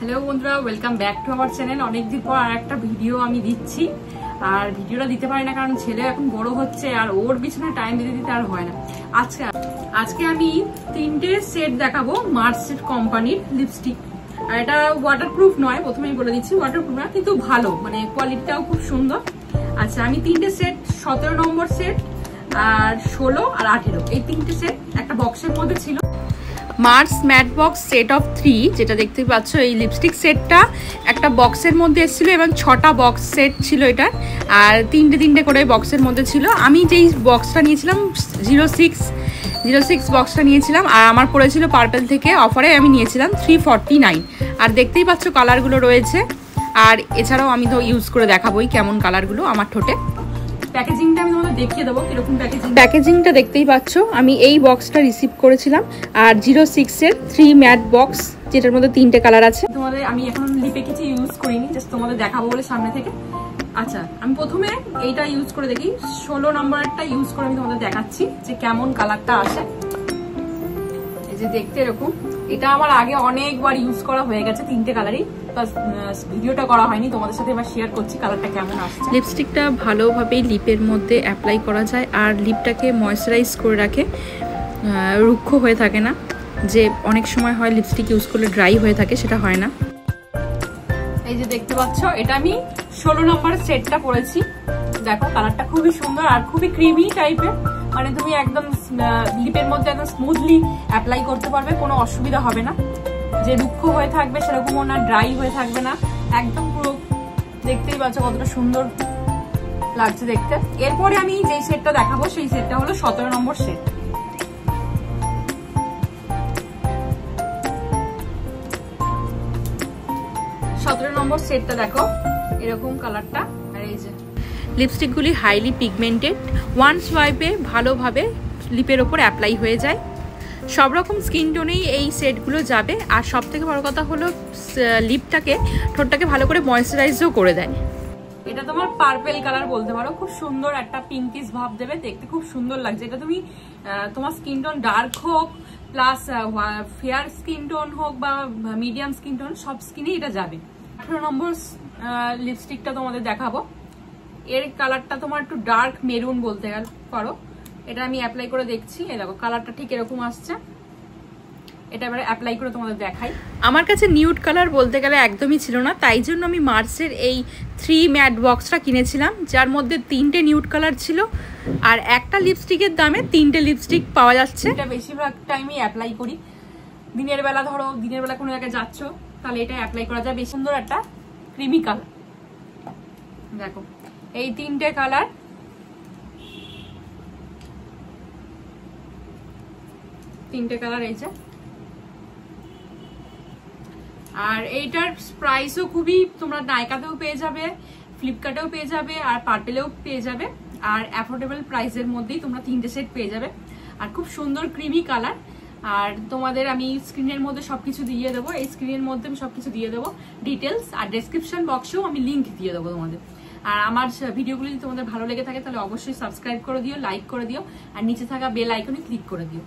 Hello বন্ধুরা, welcome back to our channel. অনেকদিন পর আর একটা ভিডিও আমি দিচ্ছি, আর ভিডিওটা দিতে পারি না কারণ ছেলে এখন বড় হচ্ছে আর ওর পিছনে টাইম দিতে দিতে আর হয় না। আজকে আমি তিনটে সেট দেখাবো মার্স কোম্পানির লিপস্টিক। আর এটা ওয়াটারপ্রুফ নয়, প্রথমেই বলে দিচ্ছি ওয়াটারপ্রুফ না, কিন্তু ভালো, মানে কোয়ালিটিটাও খুব সুন্দর। আচ্ছা, আমি তিনটে সেট 17 নম্বর সেট আর 16 আর 18 এই তিনটে সেট একটা বক্সের মধ্যে ছিল। Mars matte box set of 3, যেটা দেখতে পাচ্ছ এই লিপস্টিক সেটটা একটা বক্সের মধ্যে এসেছিল এবং 6টা বক্স সেট ছিল এটা, আর তিনটে করে বক্সের মধ্যে ছিল। আমি যেই বক্সটা নিয়েছিলাম 06 বক্সটা নিয়েছিলাম, আর আমার পড়েছিল পার্পেল থেকে অফারে, আমি নিয়েছিলাম 349। আর দেখতেই পাচ্ছ কালারগুলো রয়েছে, আর এছাড়াও আমি তো ইউজ করে দেখাবোই কেমন কালারগুলো আমার ঠোঁটে। প্যাকেজিংটা আমি তোমাদের দেখিয়ে দেবো কিরকম প্যাকেজিংটা দেখতেই পাচ্ছ। আমি এই বক্সটা রিসিভ করেছিলাম, আর 06-এর 3 ম্যাট বক্স, যেটার মধ্যে 3টে কালার আছে। তোমাদের আমি এখন লিপে কিছু ইউজ করিনি, জাস্ট তোমাদের দেখাবো বলে সামনে থেকে। আচ্ছা, আমি প্রথমে এইটা ইউজ করে দেখি, 16 নম্বরটা ইউজ করে আমি তোমাদের দেখাচ্ছি যে কেমন কালারটা আসে। এই যে দেখতে এরকম, এটা আমার আগে অনেকবার ইউজ করা হয়ে গেছে, 3টে কালারই, ভিডিওটা করা হয়নি, তোমাদের সাথে এবার শেয়ার করছি কালারটা কেমন আসছে। লিপস্টিকটা ভালোভাবেই লিপের মধ্যে অ্যাপ্লাই করা যায়, আর লিপটাকে ময়েশ্চারাইজ করে রাখে, রুক্ষ হয়ে থাকে না। যে অনেক সময় হয় লিপস্টিক ইউজ করলে ড্রাই হয়ে থাকে, সেটা হয় না। এই যে দেখতে পাচ্ছ, এটা আমি 16 নম্বর সেটটা পরেছি। দেখো কালারটা খুবই সুন্দর আর খুবই ক্রিমি টাইপের, মানে তুমি একদম লিপের মধ্যে একদম স্মুথলি অ্যাপ্লাই করতে পারবে, কোনো অসুবিধা হবে না। যে রুক্ষ হয়ে থাকবে সেরকমও না, ড্রাই হয়ে থাকবে না, একদম পুরো। দেখতেই পাচ্ছ কতটা সুন্দর লাগছে দেখতে। এরপরে আমি যে সেটটা দেখাবো সেই সেটটা হলো 17 নম্বর সেট। সেটটা দেখো এরকম কালারটা, আর এই যে লিপস্টিকগুলি হাইলি পিগমেন্টেড, ওয়ান সোয়াইপে ভালোভাবে লিপের ওপর অ্যাপ্লাই হয়ে যায়। সব রকম স্কিন টোনেই এই সেটগুলো যাবে, আর সব থেকে বড় কথা হলো লিপটাকে, ঠোঁটটাকে ভালো করে ময়েশ্চারাইজও করে দেয়। এটা তোমার পার্পেল কালার বলতে পারো, খুব সুন্দর একটা পিঙ্কিশ ভাব দেবে, দেখতে খুব সুন্দর লাগছে। এটা তুমি তোমার স্কিন টোন ডার্ক হোক প্লাস ফেয়ার স্কিন টোন হোক বা মিডিয়াম স্কিন টোন, সব স্কিনেই এটা যাবে। 18 নম্বর লিপস্টিকটা তোমাদের দেখাবো। এর কালারটা তোমার একটু ডার্ক মেরুন বলতে পারো। এটা আমি অ্যাপ্লাই করে দেখছি, এই দেখো কালারটা ঠিক এরকম আসছে। এটা এবারে অ্যাপ্লাই করে তোমাদের দেখাই। আমার কাছে নিউড কালার বলতে গেলে একদমই ছিল না, তাই জন্য আমি মার্সের এই 3 ম্যাট বক্সটা কিনেছিলাম, যার মধ্যে 3টে নিউড কালার ছিল, আর একটা লিপস্টিকের দামে 3টে লিপস্টিক পাওয়া যাচ্ছে। এটা বেশিরভাগ টাইমই অ্যাপ্লাই করি দিনের বেলা, ধরো দিনের বেলা কোনো জায়গায় যাচ্ছ তাহলে এটা অ্যাপ্লাই করা যায়। বেশ সুন্দর একটা ক্রিমি কালার, দেখো এই 3টে কালার, এই যে। আর এইটার প্রাইসও খুবই, তোমরা নাইকাতেও পেয়ে যাবে, ফ্লিপকার্টেও পেয়ে যাবে, আর পার্পেলেও পেয়ে যাবে, আর অ্যাফোর্ডেবল প্রাইসের মধ্যেই তোমরা 3টে সেট পেয়ে যাবে। আর খুব সুন্দর ক্রিমি কালার। আর তোমাদের আমি স্ক্রিনের মধ্যে সবকিছু দিয়ে দেবো, এই স্ক্রিনের মধ্যে আমি সবকিছু দিয়ে দেবো ডিটেলস, আর ডেসক্রিপশন বক্সেও আমি লিঙ্ক দিয়ে দেবো তোমাদের। আর আমার ভিডিওগুলি যদি তোমাদের ভালো লেগে থাকে তাহলে অবশ্যই সাবস্ক্রাইব করে দিও, লাইক করে দিও, আর নিচে থাকা বেল আইকনে ক্লিক করে দিও।